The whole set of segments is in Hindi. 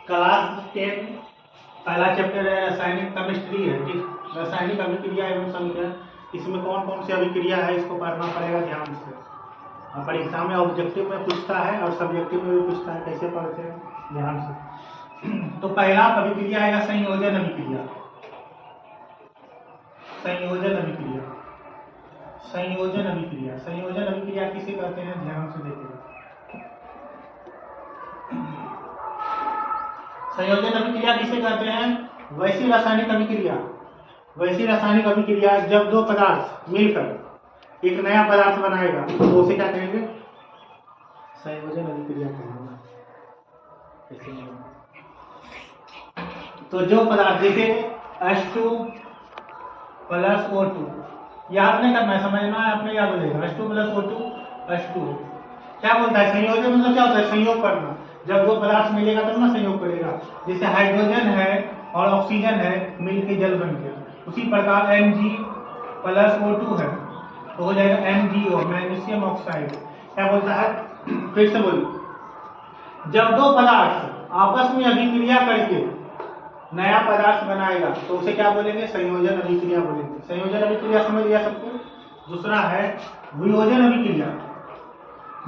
क्लास 10 पहला चैप्टर है रासायनिक केमिस्ट्री है, ठीक। रासायनिक अभिक्रिया एवं संयोजन, इसमें कौन कौन सी अभिक्रिया है इसको पढ़ना पड़ेगा ध्यान से। पर एग्जाम में ऑब्जेक्टिव में पूछता है और सब्जेक्टिव में भी पूछता है, कैसे पढ़ते हैं ध्यान से। तो पहला अभिक्रिया है संयोजन अभिक्रिया। संयोजन अभिक्रिया, संयोजन अभिक्रिया, संयोजन अभिक्रिया किसे कहते हैं ध्यान से देखिएगा। संयोजन अभिक्रिया किसे कहते हैं? वैसी रासायनिक अभिक्रिया, वैसी रासायनिक अभिक्रिया जब दो पदार्थ मिलकर एक नया पदार्थ बनाएगा तो उसे क्या कहेंगे? संयोजन अभिक्रिया कहेंगे। तो जो पदार्थ जैसे H2 प्लस O2, याद नहीं करना है, समझना है, अपने याद हो जाएगा। H2 प्लस O2 H2 क्या बोलता है? संयोजन मतलब क्या होता है? संयोग करना। जब दो पदार्थ मिलेगा तब ना संयोग करेगा। जैसे हाइड्रोजन है और ऑक्सीजन है, मिलके जल बन गया। उसी प्रकार Mg प्लस O2 है तो हो जाएगा MgO, मैग्नीशियम ऑक्साइड। क्या बोलता है? फिर से बोलिए। जब दो पदार्थ आपस में अभिक्रिया करके नया पदार्थ बनाएगा तो उसे क्या बोलेंगे? संयोजन अभिक्रिया बोलेंगे। संयोजन अभिक्रिया समझ लिया सबको। दूसरा है वियोजन अभिक्रिया।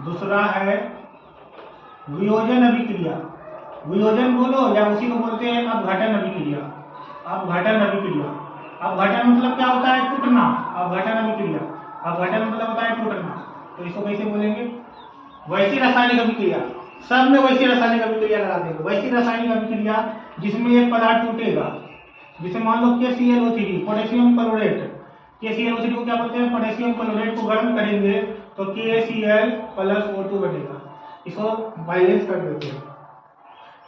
दूसरा है वियोजन अभिक्रिया। वियोजन बोलो या उसी को बोलते हैं अपघटन अभिक्रिया। अपघटन अभिक्रिया, अपघटन मतलब क्या होता है? टूटना। अपघटन अभिक्रिया, अपघटन मतलब होता है टूटना। तो इसको कैसे बोलेंगे? वैसी रासायनिक अभिक्रिया, सब में वैसी रासायनिक अभिक्रिया लगा देंगे। वैसी रासायनिक अभिक्रिया जिसमें एक पदार्थ टूटेगा, जैसे मान लो KClO3 पोटेशियम क्लोरेट। KClO3 को क्या बोलते हैं? पोटेशियम क्लोरेट को गर्म करेंगे तो KCl प्लस O2 बनेगा। इसको बैलेंस कर देते हैं।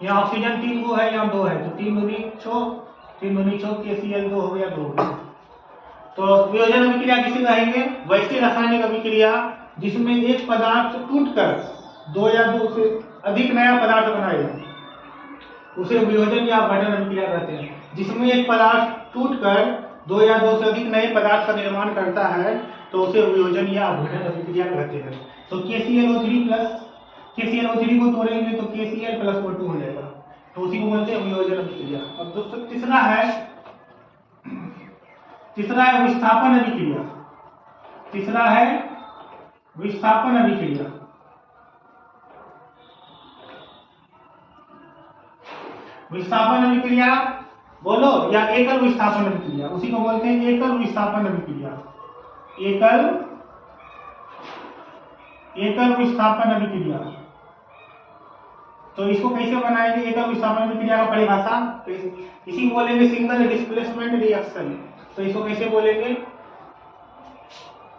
यहाँ ऑक्सीजन 3 गो है, यहाँ 2 है, तो 3 दूनी 6, 3 दूनी 6, KCl 2 हो गया, 2 हो गया। तो वियोजन अभिक्रिया किसे कहेंगे? वैसी रासायनिक अभिक्रिया जिसमें एक पदार्थ टूटकर दो या दो से अधिक नया पदार्थ बनाएगा, उसे वियोजन या अपघटन अभिक्रिया कहते हैं। जिसमें एक पदार्थ टूटकर दो या दो से अधिक नए पदार्थ का निर्माण करता है तो उसे वियोजन या अपघटन अभिक्रिया कहते हैं। तो KClO3 को तोड़ेंगे तो KCl प्लस O2 हो जाएगा, तो उसी को बोलते हैं वियोजन अभिक्रिया। अब दोस्तों तीसरा है विस्थापन अभिक्रिया। तीसरा है विस्थापन अभिक्रिया। विस्थापन अभिक्रिया बोलो या एकल विस्थापन अभिक्रिया, उसी को बोलते हैं एकल विस्थापन अभिक्रिया। एकल विस्थापन अभिक्रिया। तो इसको कैसे बनाएंगे? एकल विस्थापन अभिक्रिया का परिभाषा इसी को बोलेंगे सिंगल डिस्प्लेसमेंट रिएक्शन। तो इसको कैसे बोलेंगे?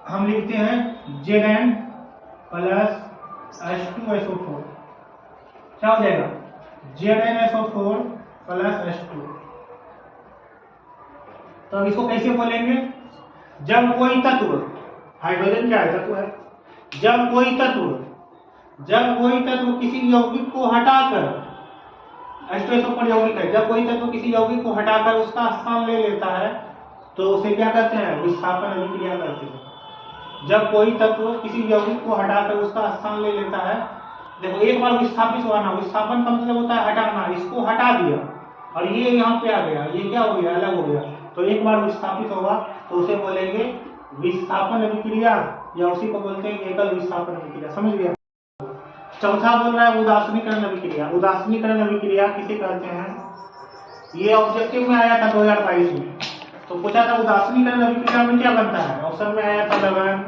हम लिखते हैं Zn प्लस H2SO4। क्या हो जाएगा? ZnSO4 plus H2। तो इसको कैसे बोलेंगे? जब कोई तत्व, हाइड्रोजन क्या है? तत्व है। जब कोई तत्व किसी यौगिक को हटाकर, H2SO4 यौगिक है, जब कोई तत्व किसी यौगिक को हटाकर उसका स्थान ले लेता है तो उसे क्या कहते हैं? विस्थापन अभिक्रिया कहते हैं। जब कोई तत्व किसी यौगिक को हटाकर उसका स्थान ले लेता है, देखो एक बार विस्थापित हुआ ना, विस्थापन का मतलब होता है हटाना। इसको हटा दिया और ये यहाँ पे आ गया, ये क्या हो गया? अलग हो गया। तो एक बार विस्थापित होगा तो उसे बोलेंगे विस्थापन अभिक्रिया या उसी को बोलते हैं एकल विस्थापन अभिक्रिया। समझ गया? चौथा बोल रहा है उदासीनीकरण अभिक्रिया। उदासीनीकरण अभिक्रिया किसे कहते हैं? ये ऑब्जेक्टिव में आया था 2022 में, तो पूछा था उदासीनीकरण अभिक्रिया में क्या बनता है। ऑप्शन में आया था लवण,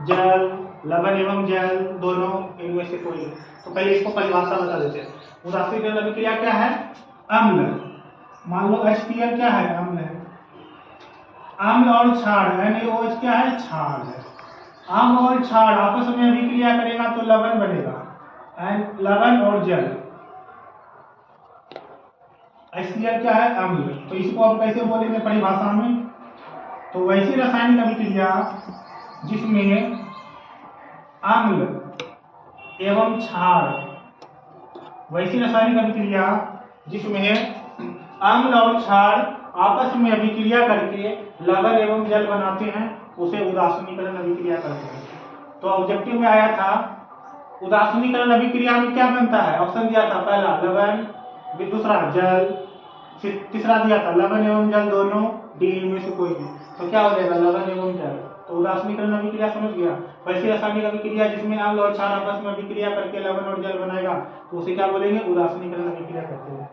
जल, लवण एवं जल दोनों, इनमें से कोई। तो पहले इसको परिभाषा बता देते हैं। उदासीनीकरण अभिक्रिया क्या है? अम्ल, मान लो HCl क्या है? अम्ल है। अम्ल और क्षार NaOH क्या है? क्षार है। अम्ल और क्षार आपस में अभिक्रिया करेगा तो लवण बनेगा, लवण और जल। HCl क्या है? अम्ल। तो इसको आप कैसे बोलेंगे परिभाषा में? तो वैसी रासायनिक अभिक्रिया जिसमें अम्ल एवं क्षार, वैसी रासायनिक अभिक्रिया जिसमें अम्ल और क्षार आपस में अभिक्रिया करके लवण एवं जल बनाते हैं उसे उदासीनीकरण अभिक्रिया कहते हैं। तो ऑब्जेक्टिव में आया था उदासीनीकरण अभिक्रिया में क्या बनता है? ऑप्शन दिया था पहला लवण, दूसरा जल, फिर तीसरा दिया था लवण एवं जल दोनों, डी में से कोई भी, तो क्या हो जाएगा लवण एवं जल। तो उदासीनीकरण अभिक्रिया समझ गया। वैसी रासायनिक अभिक्रिया जिसमें अम्ल और क्षार आपस में अभिक्रिया करके लवण और जल बनाएगा तो उसे क्या बोलेंगे, उदासीनीकरण अभिक्रिया कहते हैं।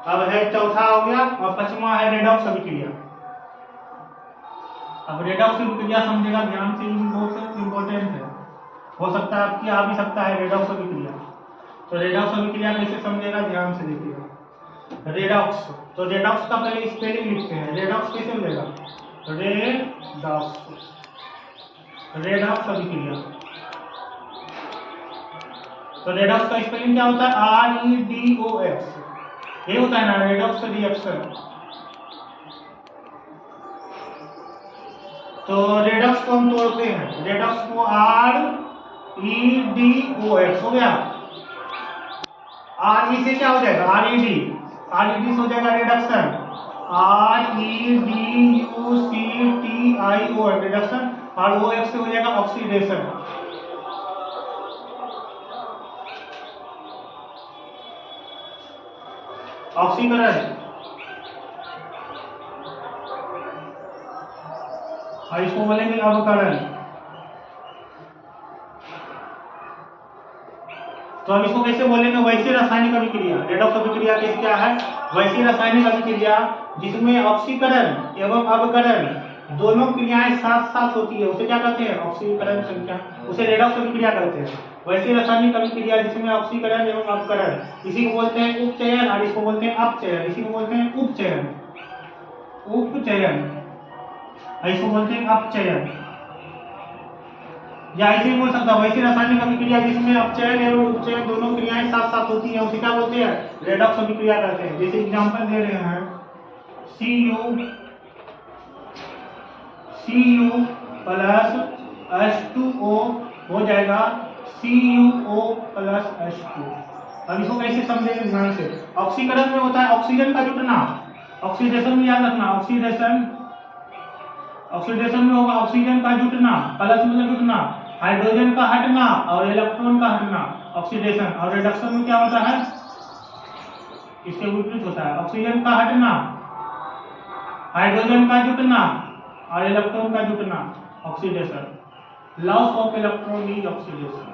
अब है चौथा हो गया और पांचवा है रेडॉक्स अभिक्रिया। अब रेडॉक्स अभिक्रिया समझेगा ध्यान से, बहुत इंपॉर्टेंट है, हो सकता है आपकी आ भी सकता है रेडॉक्स अभिक्रिया। तो रेडॉक्स अभिक्रिया कैसे समझेगा ध्यान से देखिएगा। रेडॉक्स, तो रेडॉक्स का पहले स्पेलिंग लिखते हैं। रेडॉक्स कैसे मिलेगा, रेडॉक्स, रेडॉक्स अभिक्रिया। तो रेडॉक्स का स्पेलिंग क्या होता है, REDOX, ये होता है ना रेडॉक्स रिएक्शन। तो रेडॉक्स को हम तोड़ते हैं, रेडॉक्स को REDOX हो गया। RE से क्या हो जाएगा, RED से हो जाएगा रिडक्शन, REDUCTION रिडक्शन, और OX से हो जाएगा ऑक्सीडेशन। ऑक्सीकरण, और इसको बोलेंगे अवकरण। तो हम इसको कैसे बोलेंगे, वैसी रासायनिक अभिक्रिया। रेडॉक्स अभिक्रिया कैसे क्या है, वैसी रासायनिक अभिक्रिया जिसमें ऑक्सीकरण एवं अवकरण दोनों क्रियाएं साथ साथ होती है उसे क्या कहते हैं, ऑक्सीकरण संख्या, उसे रेडॉक्स अभिक्रिया कहते हैं। वैसी रासायनिक अभिक्रिया जिसमें ऑक्सीकरण एवं अवकरण, इसी को बोलते हैं उपचयन और इसको बोलते हैं अपचयन, इसी को बोलते हैं उपचयन, इसको बोलते हैं अपचयन, या ऐसे ही बोल सकता हूं वैसी रासायनिक अभिक्रिया जिसमें अपचयन एवं उपचयन दोनों क्रियाएं साथ साथ होती हैं उसे क्या बोलते हैं, रेडॉक्स अभिक्रिया कहते हैं। जैसे एग्जांपल दे रहे हैं, Cu प्लस H2O हो जाएगा CuO प्लस H2। अब इसको कैसे समझेंगे ध्यान से। ऑक्सीकरण में होता है ऑक्सीजन का जुटना, ऑक्सीडेशन में याद रखना, ऑक्सीडेशन में होगा ऑक्सीजन का जुटना, प्लस मतलब जुटना, हाइड्रोजन का हटना और इलेक्ट्रॉन का हटना, ऑक्सीडेशन। और रिडक्शन में क्या होता है, इसके विपरीत होता है, ऑक्सीजन का हटना, हाइड्रोजन का जुटना और इलेक्ट्रॉन का जुटना, oxidation. Loss of electron is oxidation,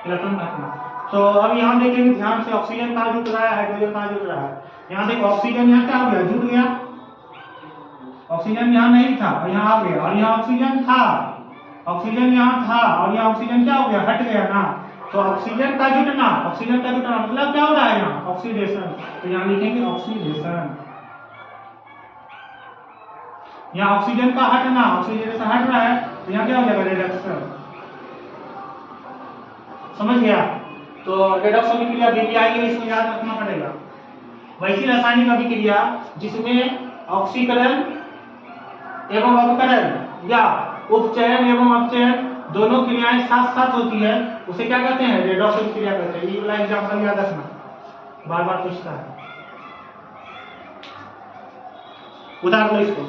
electron का हटना। तो अब यहाँ देखेंगे ध्यान से, ऑक्सीजन कहाँ जुट रहा है, हाइड्रोजन कहाँ जुट रहा है। यहाँ देखो ऑक्सीजन यहाँ क्या हो गया, जुट गया, ऑक्सीजन यहाँ नहीं था और यहाँ आ गया, और यहाँ ऑक्सीजन था, ऑक्सीजन यहाँ था और यहाँ ऑक्सीजन क्या हो गया, हट गया ना। तो ऑक्सीजन का जुटना, ऑक्सीजन का जुटना मतलब क्या हो रहा है यहाँ, ऑक्सीडेशन। तो यहाँ लिखेंगे ऑक्सीडेशन। यहाँ ऑक्सीजन का हटना, ऑक्सीजन से हट रहा है तो यहाँ क्या हो जाएगा, रिडक्शन। समझ गया। तो रेडॉक्स अभिक्रिया भी आएगी, इसको याद रखना पड़ेगा। वैसी रासायनिक अभिक्रिया जिसमें ऑक्सीकरण एवं अवकरण या उपचयन एवं अपचयन दोनों क्रियाएं साथ साथ होती है उसे क्या कहते हैं, रेडॉक्स अभिक्रिया कहते हैं। ये वाला एग्जांपल याद रखना, बार बार पूछता है। उदाहरण लो इसको।